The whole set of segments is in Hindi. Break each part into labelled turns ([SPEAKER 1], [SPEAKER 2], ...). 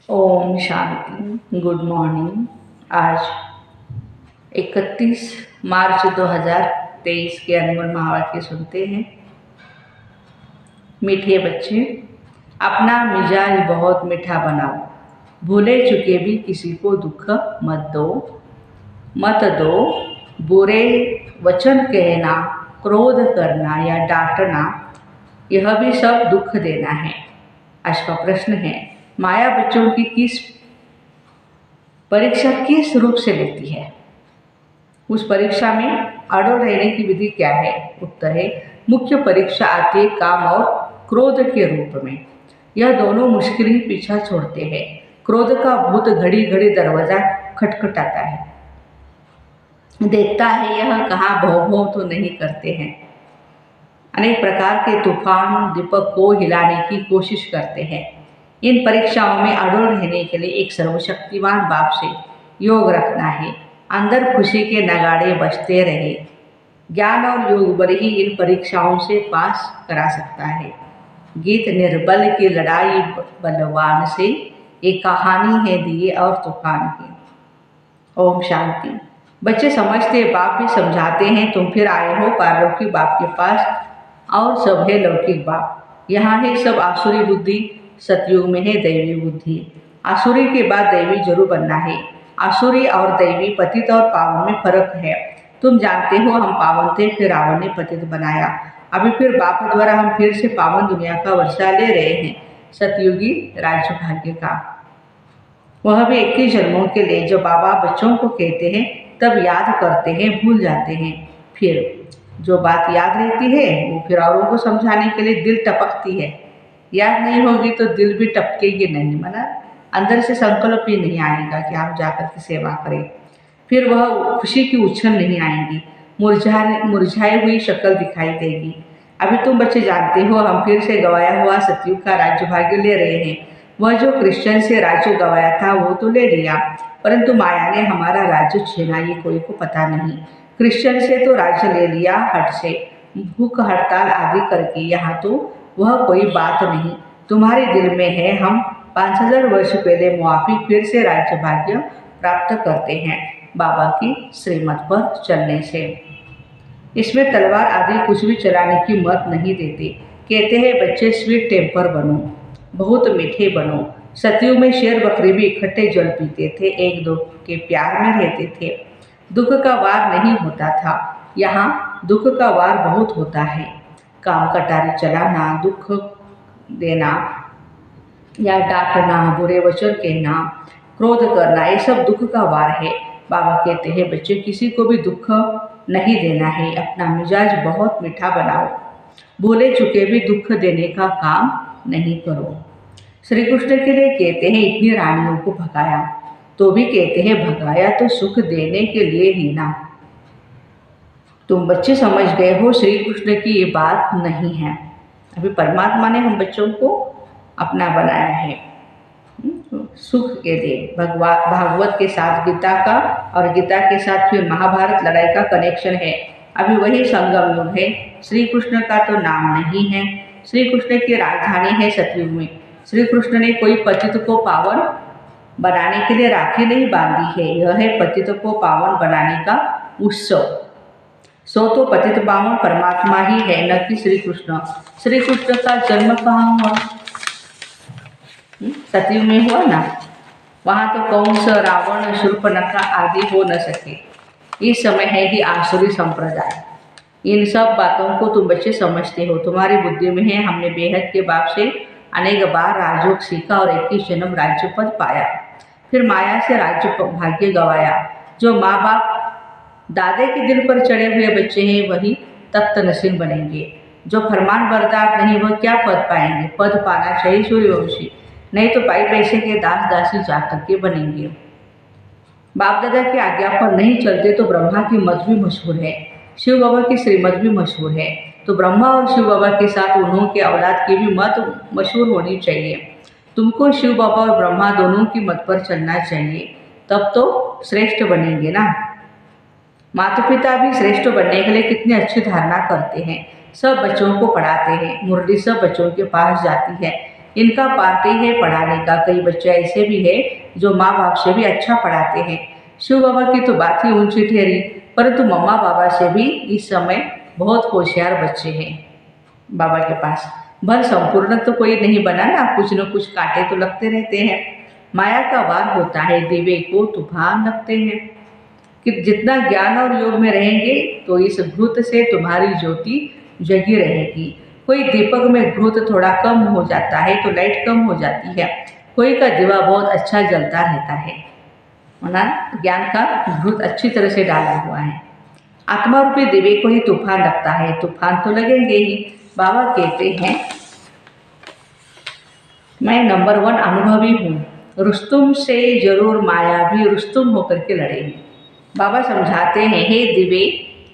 [SPEAKER 1] ओम शांति। Good morning. आज 31 मार्च 2023 के अनमोल महावाक्य सुनते हैं। मीठे बच्चे, अपना मिजाज बहुत मीठा बनाओ, भूले चुके भी किसी को दुख मत दो। बुरे वचन कहना, क्रोध करना या डांटना, यह भी सब दुख देना है। आज का प्रश्न है, माया बच्चों की परीक्षा किस रूप से लेती है? उस परीक्षा में अड़ल रहने की विधि क्या है? उत्तर है, मुख्य परीक्षा आती है काम और क्रोध के रूप में। यह दोनों मुश्किल ही पीछा छोड़ते हैं। क्रोध का भूत घड़ी घड़ी दरवाजा खटखटाता है, देखता है यह कहाँ भौं भौं तो नहीं करते हैं। अनेक प्रकार के तूफान दीपक को हिलाने की कोशिश करते हैं। इन परीक्षाओं में अड़ल रहने के लिए एक सर्वशक्तिमान बाप से योग रखना है। अंदर खुशी के नगाड़े बजते रहे। ज्ञान और योग बल ही इन परीक्षाओं से पास करा सकता है। गीत निर्बल की लड़ाई बलवान से, एक कहानी है दिए और तूफान की। ओम शांति। बच्चे समझते, बाप भी समझाते हैं, तुम फिर आए हो पारलौकिक बाप के पास और सब है लौकिक बाप। यहाँ है सब आसुरी बुद्धि, सतयुग में है दैवी बुद्धि। आसुरी के बाद दैवी जरूर बनना है। आसुरी और दैवी, पतित और पावन में फर्क है। तुम जानते हो, हम पावन थे, फिर रावण ने पतित बनाया। अभी फिर बाप द्वारा हम फिर से पावन दुनिया का वर्षा ले रहे हैं, सतयुगी राज्य भाग्य का। वह भी 21 जन्मों के लिए। जो बाबा बच्चों को कहते हैं तब याद करते हैं, भूल जाते हैं। फिर जो बात याद रहती है वो फिर औरों को समझाने के लिए दिल टपकती है। याद नहीं होगी तो दिल भी टपकेगी नहीं, मना अंदर से संकल्प ही नहीं आएगा कि आप जाकर के सेवा करें। फिर वह खुशी की उछल नहीं आएंगी, मुरझाई हुई शक्ल दिखाई देगी। अभी तुम बच्चे जानते हो, हम फिर से गवाया हुआ सतयुग का राज्य भाग्य ले रहे हैं। वह जो कृष्ण से राज्य गवाया था वो तो ले लिया, परंतु माया ने हमारा राज्य छीना, ये कोई को पता नहीं। कृष्ण से तो राज्य ले लिया हट से, भूख हड़ताल आदि करके। यहाँ तो वह कोई बात नहीं, तुम्हारे दिल में है। हम 5000 वर्ष पहले मुआफी फिर से राज्य भाग्य प्राप्त करते हैं, बाबा की श्रीमत पर चलने से। इसमें तलवार आदि कुछ भी चलाने की मत नहीं देते। कहते हैं बच्चे स्वीट टेम्पर बनो, बहुत मीठे बनो। सतयुग में शेर बकरी भी इकट्ठे जल पीते थे, एक दो के प्यार में रहते थे। दुख का वार नहीं होता था, यहाँ दुख का वार बहुत होता है। काम कटारी चलाना, दुख देना या डांटना, बुरे वचन कहना, क्रोध करना, ये सब दुख का वार है। बाबा कहते हैं बच्चे, किसी को भी दुख नहीं देना है। अपना मिजाज बहुत मीठा बनाओ, भूले चुके भी दुख देने का काम नहीं करो। श्री कृष्ण के लिए कहते हैं इतनी रानियों को भगाया, तो भी कहते हैं भगाया तो सुख देने के लिए ही ना। तुम बच्चे समझ गए हो श्री कृष्ण की ये बात नहीं है। अभी परमात्मा ने हम बच्चों को अपना बनाया है सुख के लिए। भागवत के साथ गीता का, और गीता के साथ फिर महाभारत लड़ाई का कनेक्शन है। अभी वही संगम युग है। श्री कृष्ण का तो नाम नहीं है। श्री कृष्ण की राजधानी है सतयुग में। श्री कृष्ण ने कोई पतित को पावन बनाने के लिए राखी नहीं बांधी है। यह है पतित को पावन बनाने का उत्सव। सो तो पतित पावन परमात्मा ही है, न कि श्री कृष्ण। श्री कृष्ण का जन्म कहाँ हुआ? सतयुग में हुआ ना। वहाँ तो कंस, रावण, शूर्पणखा आदि हो न सके। इस समय है ही आसुरी संप्रदाय। इन सब बातों को तुम बच्चे समझते हो, तुम्हारी बुद्धि में है। हमने बेहद के बाप से अनेक बार राजयोग सीखा और 21 जन्म राज्य पद पाया, फिर माया से राज्य भाग्य गवाया। जो माँ बाप दादे के दिल पर चढ़े हुए बच्चे हैं वही तख्त नसीब बनेंगे। जो फरमान बरदार नहीं वह क्या पद पाएंगे? पद पाना चाहिए सूर्यवंशी, नहीं तो पाई पैसे के दास दासी जाकर के बनेंगे। बाप दादा की आज्ञा पर नहीं चलते तो ब्रह्मा की मत भी मशहूर है, शिव बाबा की श्रीमत भी मशहूर है। तो ब्रह्मा और शिव बाबा के साथ उन्हों के औलाद की भी मत मशहूर होनी चाहिए। तुमको शिव बाबा और ब्रह्मा दोनों की मत पर चलना चाहिए, तब तो श्रेष्ठ बनेंगे ना। माता पिता भी श्रेष्ठ बनने के लिए कितनी अच्छी धारणा करते हैं। सब बच्चों को पढ़ाते हैं, मुरली सब बच्चों के पास जाती है। इनका पार्टी है पढ़ाने का। कई बच्चे ऐसे भी हैं जो माँ बाप से भी अच्छा पढ़ाते हैं। शिव बाबा की तो बात ही ऊंची ठहरी, परंतु मम्मा बाबा से भी इस समय बहुत होशियार बच्चे हैं बाबा के पास। भर संपूर्ण तो कोई नहीं बना ना, कुछ न कुछ कांटे तो लगते रहते हैं। माया का वार होता है, दिवे को तूफान लगते हैं। कि जितना ज्ञान और योग में रहेंगे तो इस घृत से तुम्हारी ज्योति जगी रहेगी। कोई दीपक में घृत थोड़ा कम हो जाता है तो लाइट कम हो जाती है, कोई का दिवा बहुत अच्छा जलता रहता है ना। ज्ञान का घृत अच्छी तरह से डाला हुआ है। आत्मा रूपी दिवे को ही तूफान लगता है, तूफान तो लगेंगे ही। बाबा कहते हैं मैं नंबर 1 अनुभवी हूँ, रुस्तुम से जरूर माया भी रुस्तुम होकर के लड़ेगी। बाबा समझाते हैं हे दिवे,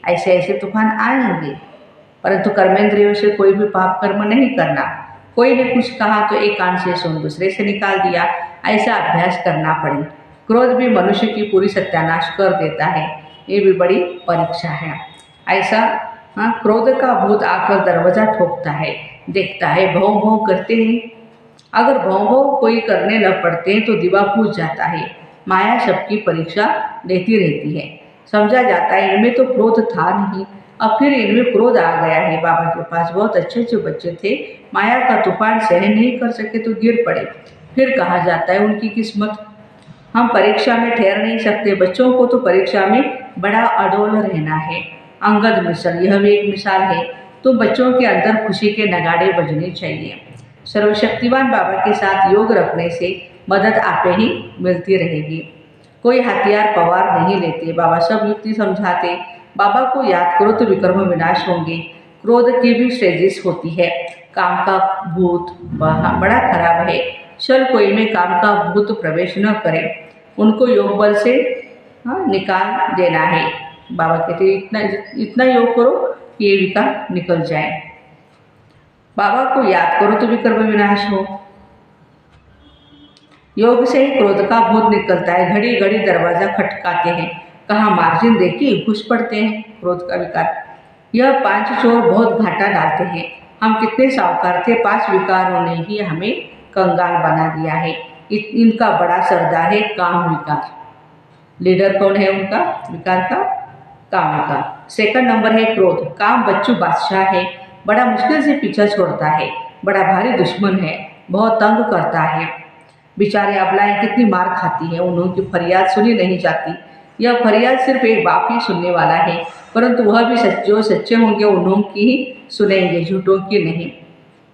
[SPEAKER 1] ऐसे ऐसे तूफान आएंगे, परंतु कर्मेंद्रियों से कोई भी पाप कर्म नहीं करना। कोई ने कुछ कहा तो एक कान से सुन दूसरे से निकाल दिया, ऐसा अभ्यास करना पड़े। क्रोध भी मनुष्य की पूरी सत्यानाश कर देता है, ये भी बड़ी परीक्षा है। ऐसा क्रोध का भूत आकर दरवाजा ठोकता है, देखता है, भौं भौं करते हैं। अगर भौं भौं कोई करने लग पड़ते हैं तो दिवा बुझ जाता है। माया सबकी परीक्षा लेती रहती है। समझा जाता है इनमें तो क्रोध था नहीं, अब फिर इनमें क्रोध आ गया है। बाबा के पास बहुत अच्छे अच्छे बच्चे थे, माया का तूफान सहन नहीं कर सके तो गिर पड़े। फिर कहा जाता है उनकी किस्मत। हम परीक्षा में ठहर नहीं सकते, बच्चों को तो परीक्षा में बड़ा अडोल रहना है। अंगद मिसल यह भी एक मिसाल है। तो बच्चों के अंदर खुशी के नगाड़े बजने चाहिए। सर्वशक्तिवान बाबा के साथ योग रखने से मदद आपे ही मिलती रहेगी। कोई हथियार पवार नहीं लेते, बाबा सब युक्ति समझाते। बाबा को याद करो तो विकर्म विनाश होंगे। क्रोध की भी स्टेजेस होती है। काम का भूत बड़ा खराब है, चल कोई में काम का भूत प्रवेश न करे, उनको योग बल से निकाल देना है। बाबा कहते इतना इतना योग करो कि ये विकार निकल जाए। बाबा को याद करो तो विकर्म विनाश हो। योग से ही क्रोध का भूत निकलता है। घड़ी घड़ी दरवाजा खटकाते हैं, कहाँ मार्जिन देखी घुस पड़ते हैं क्रोध का विकार। यह 5 चोर बहुत घाटा डालते हैं। हम कितने सावकार थे, 5 विकारों ने ही हमें कंगाल बना दिया है। इनका बड़ा सरदार है काम विकार। लीडर कौन है उनका विकार का? काम विकार। सेकंड नंबर है क्रोध। काम बच्चू बादशाह है, बड़ा मुश्किल से पीछा छोड़ता है, बड़ा भारी दुश्मन है, बहुत तंग करता है। बेचारे अबलाएं कितनी मार खाती हैं, उन्होंने फरियाद सुनी नहीं जाती। यह फरियाद सिर्फ एक बाप ही सुनने वाला है, परंतु वह भी जो सच्चे होंगे उन्हों की ही सुनेंगे, झूठों की नहीं।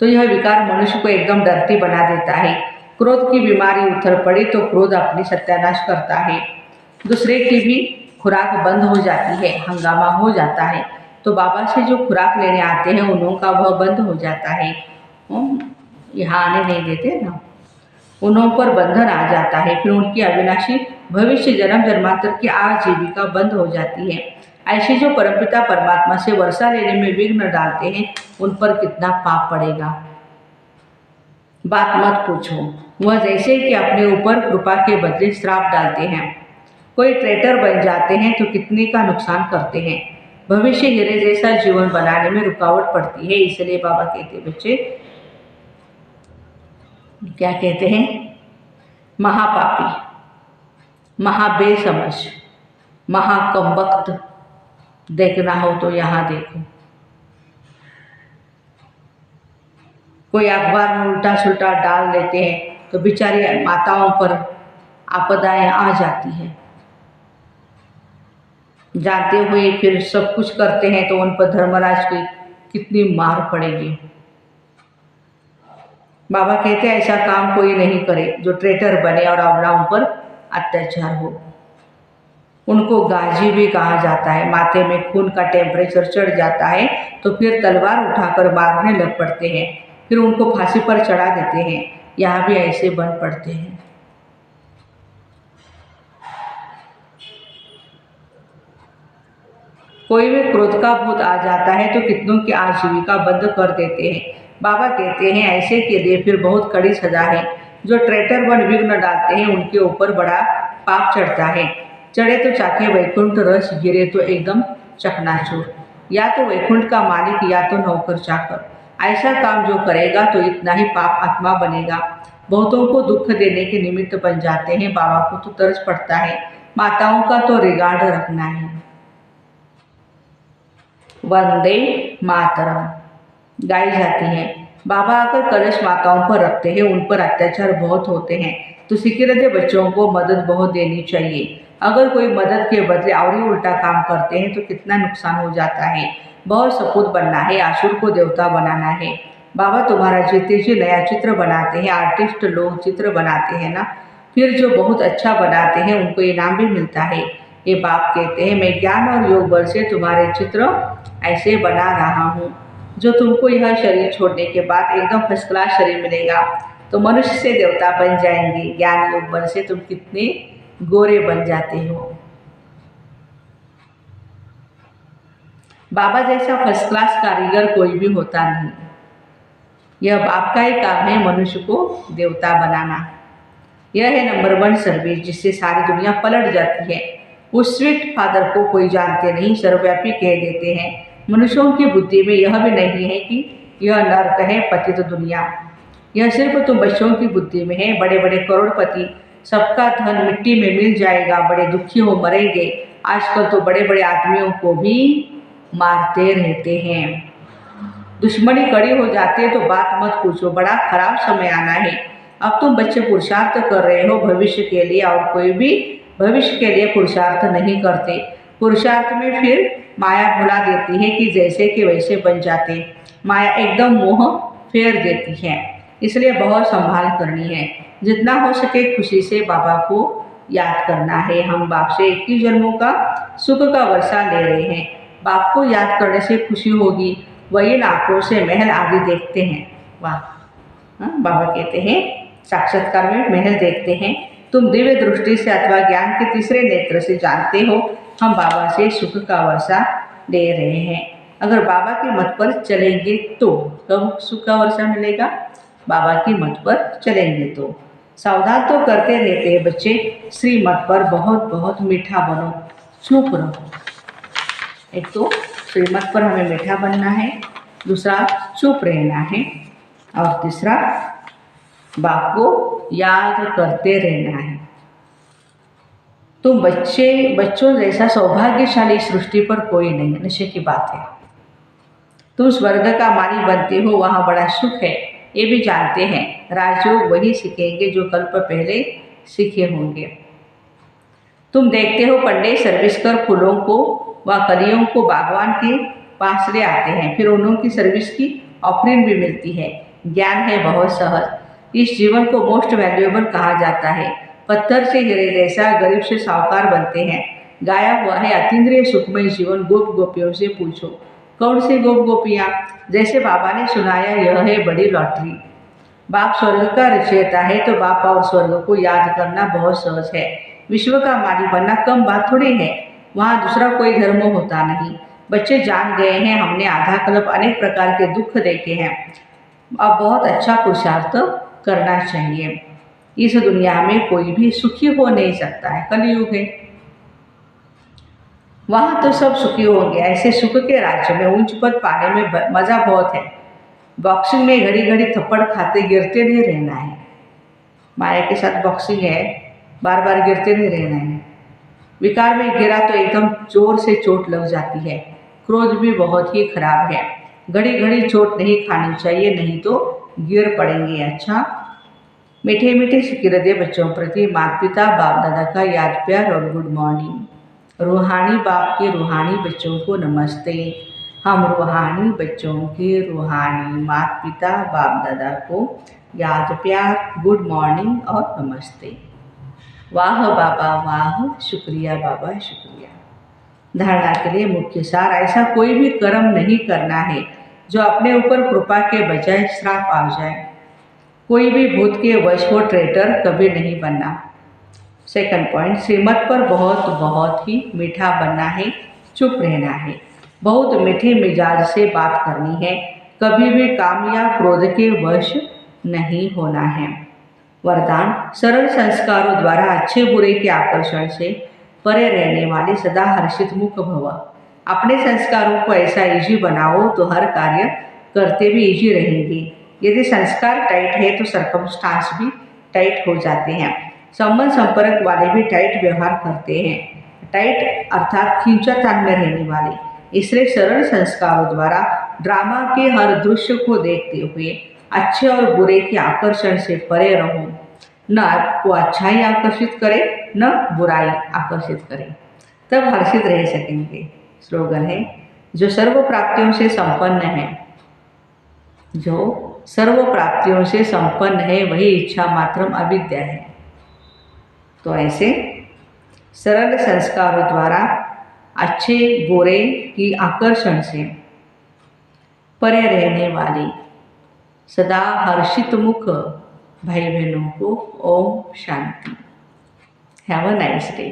[SPEAKER 1] तो यह विकार मनुष्य को एकदम डरती बना देता है। क्रोध की बीमारी उतर पड़ी तो क्रोध अपनी सत्यानाश करता है। दूसरे की भी खुराक बंद हो जाती है, हंगामा हो जाता है। तो बाबा से जो खुराक लेने आते हैं उन्हों का वह बंद हो जाता है, यहाँ आने नहीं देते ना, उन्हों पर बंधन आ जाता है। फिर उनकी अविनाशी भविष्य जन्म जन्मांतर की आजीविका बंद हो जाती है। ऐसे जो परमपिता परमात्मा से वर्षा लेने में विघ्न डालते हैं उन पर कितना पाप पड़ेगा, बात मत पूछो। वह जैसे कि अपने ऊपर कृपा के बदले श्राप डालते हैं। कोई ट्रेटर बन जाते हैं तो कितने का नुकसान करते हैं। भविष्य हीरे जैसा जीवन बनाने में रुकावट पड़ती है। इसलिए बाबा कहते बच्चे क्या कहते हैं, महापापी, महाबेसमझ, महाकमबख्त देखना हो तो यहाँ देखो। कोई अखबार में उल्टा सुल्टा डाल लेते हैं तो बेचारी माताओं पर आपदाएं आ जाती हैं। जानते हुए फिर सब कुछ करते हैं तो उन पर धर्मराज की कितनी मार पड़ेगी। बाबा कहते हैं ऐसा काम कोई नहीं करे जो ट्रेटर बने और अबलाओं पर अत्याचार हो। उनको गाजी भी कहा जाता है। माथे में खून का टेम्परेचर चढ़ जाता है तो फिर तलवार उठाकर मारने लग पड़ते हैं, फिर उनको फांसी पर चढ़ा देते हैं। यहाँ भी ऐसे बन पड़ते हैं। कोई भी क्रोध का भूत आ जाता है तो कितनों की आजीविका बंद कर देते हैं। बाबा कहते हैं ऐसे के लिए फिर बहुत कड़ी सजा है। जो ट्रेटर बन विघ्न डालते हैं उनके ऊपर बड़ा पाप चढ़ता है। चढ़े तो चाके वैकुंठ रस, गिरे तो एकदम चकनाचूर। या तो वैकुंठ का मालिक या तो नौकर चाकर। ऐसा काम जो करेगा तो इतना ही पाप आत्मा बनेगा। बहुतों को दुख देने के निमित्त बन जाते हैं। बाबा को तो तरस पड़ता है, माताओं का तो रिगार्ड रखना है। वंदे मातरम गाई जाती है। बाबा आकर कलश माताओं पर रखते हैं, उन पर अत्याचार बहुत होते हैं, तो सिकिरते बच्चों को मदद बहुत देनी चाहिए। अगर कोई मदद के बदले और ही उल्टा काम करते हैं तो कितना नुकसान हो जाता है। बहुत सपूत बनना है, आसुर को देवता बनाना है। बाबा तुम्हारा जीते जी नया चित्र बनाते हैं। आर्टिस्ट लोग चित्र बनाते हैं ना, फिर जो बहुत अच्छा बनाते हैं उनको इनाम भी मिलता है। ये बाप कहते हैं, मैं ज्ञान और योग बल से तुम्हारे चित्र ऐसे बना रहा हूँ जो तुमको यह शरीर छोड़ने के बाद एकदम फर्स्ट क्लास शरीर मिलेगा, तो मनुष्य से देवता बन जाएंगे। ज्ञान योग बल से तुम कितने गोरे बन जाते हो। बाबा जैसा फर्स्ट क्लास कारीगर कोई भी होता नहीं। यह बाप का ही काम है, मनुष्य को देवता बनाना। यह है नंबर 1 सर्विस, जिससे सारी दुनिया पलट जाती है। उस स्वीट फादर को कोई जानते नहीं, सर्वव्यापी कह देते हैं। मनुष्यों की बुद्धि में यह भी नहीं है कि यह नर्क है, पतित दुनिया। यह सिर्फ तुम बच्चों की बुद्धि में है। बड़े बड़े करोड़पति, सबका धन मिट्टी में मिल जाएगा, बड़े दुखी हो मरेंगे। आजकल तो बड़े बड़े आदमियों को भी मारते रहते हैं। दुश्मनी कड़ी हो जाती है तो बात मत पूछो, बड़ा खराब समय आना है। अब तुम बच्चे पुरुषार्थ कर रहे हो भविष्य के लिए, और कोई भी भविष्य के लिए पुरुषार्थ नहीं करते। पुरुषार्थ में फिर माया भुला देती है कि जैसे कि वैसे बन जाते। माया एकदम मोह फेर देती है, इसलिए बहुत संभाल करनी है। जितना हो सके खुशी से बाबा को याद करना है। हम बाप से 21 जन्मों का सुख का वर्षा ले रहे हैं। बाप को याद करने से खुशी होगी। वही आंखों से महल आदि देखते हैं। वाह, बाबा कहते हैं साक्षात्कार में महल देखते हैं। तुम दिव्य दृष्टि से अथवा ज्ञान के तीसरे नेत्र से जानते हो हम बाबा से सुख का वर्षा ले रहे हैं। अगर बाबा के मत पर चलेंगे तो कब सुख का वर्षा मिलेगा? बाबा की मत पर चलेंगे तो। सावधान तो करते रहते हैं बच्चे, श्री मत पर बहुत बहुत मीठा बनो, चुप रहो। एक तो श्रीमत पर हमें मीठा बनना है, दूसरा चुप रहना है, और तीसरा बाप को याद करते रहना है। तुम बच्चों जैसा सौभाग्यशाली सृष्टि पर कोई नहीं, नशे की बात है। तुम स्वर्ग का मालिक बनते हो, वहाँ बड़ा सुख है, ये भी जानते हैं। राजयोग वही सीखेंगे जो कल्प पहले सीखे होंगे। तुम देखते हो पंडित सर्विस कर फूलों को व कलियों को बागवान के पास ले आते हैं, फिर उन्होंने सर्विस की ऑफरिंग भी मिलती है। ज्ञान है बहुत सहज। इस जीवन को मोस्ट वैल्यूएबल कहा जाता है। पत्थर से हीरे जैसा, गरीब से साहूकार बनते हैं। गाया हुआ है अतीन्द्रिय सुखमय जीवन। गोप गोपियों से पूछो, कौन सी गोप गोपियाँ? जैसे बाबा ने सुनाया, यह है बड़ी लॉटरी। बाप स्वर्ग का रचयिता है, तो बाप और स्वर्ग को याद करना बहुत सहज है। विश्व का मालिक बनना कम बात थोड़ी है। वहाँ दूसरा कोई धर्म होता नहीं। बच्चे जान गए हैं, हमने आधा कल्प अनेक प्रकार के दुख देखे हैं। अब बहुत अच्छा पुरुषार्थ करना चाहिए। इस दुनिया में कोई भी सुखी हो नहीं सकता है, कलयुग है। वहाँ तो सब सुखी होंगे। ऐसे सुख के राज्य में ऊंच पद पाने में मज़ा बहुत है। बॉक्सिंग में घड़ी घड़ी थप्पड़ खाते गिरते नहीं रहना है। माया के साथ बॉक्सिंग है, बार बार गिरते नहीं रहना है। विकार में गिरा तो एकदम जोर से चोट लग जाती है। क्रोध भी बहुत ही खराब है। घड़ी घड़ी चोट नहीं खानी चाहिए, नहीं तो गिर पड़ेंगे। अच्छा, मीठे मीठे सिकिरदे बच्चों प्रति माता पिता बाप दादा का याद प्यार और गुड मॉर्निंग। रूहानी बाप के रूहानी बच्चों को नमस्ते। हम रूहानी बच्चों के रूहानी माता पिता बाप दादा को याद प्यार, गुड मॉर्निंग और नमस्ते। वाह बाबा वाह, शुक्रिया बाबा शुक्रिया। धारणा के लिए मुख्य सार, ऐसा कोई भी कर्म नहीं करना है जो अपने ऊपर कृपा के बजाय श्राप आ जाए। कोई भी भूत के वश हो ट्रेटर कभी नहीं बनना। सेकंड पॉइंट, श्रीमत पर बहुत बहुत ही मीठा बनना है, चुप रहना है। बहुत मीठे मिजाज से बात करनी है। कभी भी काम या क्रोध के वश नहीं होना है। वरदान, सरल संस्कारों द्वारा अच्छे बुरे के आकर्षण से परे रहने वाले सदा हर्षित मुख भव। अपने संस्कारों को ऐसा इजी बनाओ तो हर कार्य करते भी इजी रहेंगे। यदि संस्कार टाइट है तो सरकमस्टांस भी टाइट हो जाते हैं। संबंध संपर्क वाले भी टाइट व्यवहार करते हैं। टाइट अर्थात खींचातान में रहने वाले। इसलिए सरल संस्कारों द्वारा ड्रामा के हर दृश्य को देखते हुए अच्छे और बुरे के आकर्षण से परे रहो। न आपको अच्छाई आकर्षित करे न बुराई आकर्षित करे, तब हर्षित रह सकेंगे। स्लोगन है, जो सर्व प्राप्तियों से संपन्न है, जो सर्व प्राप्तियों से संपन्न है वही इच्छा मात्रम अविद्या है। तो ऐसे सरल संस्कारों द्वारा अच्छे बुरे की आकर्षण से परे रहने वाली सदा हर्षित मुख भाई बहनों को ओम शांति। Have a nice day.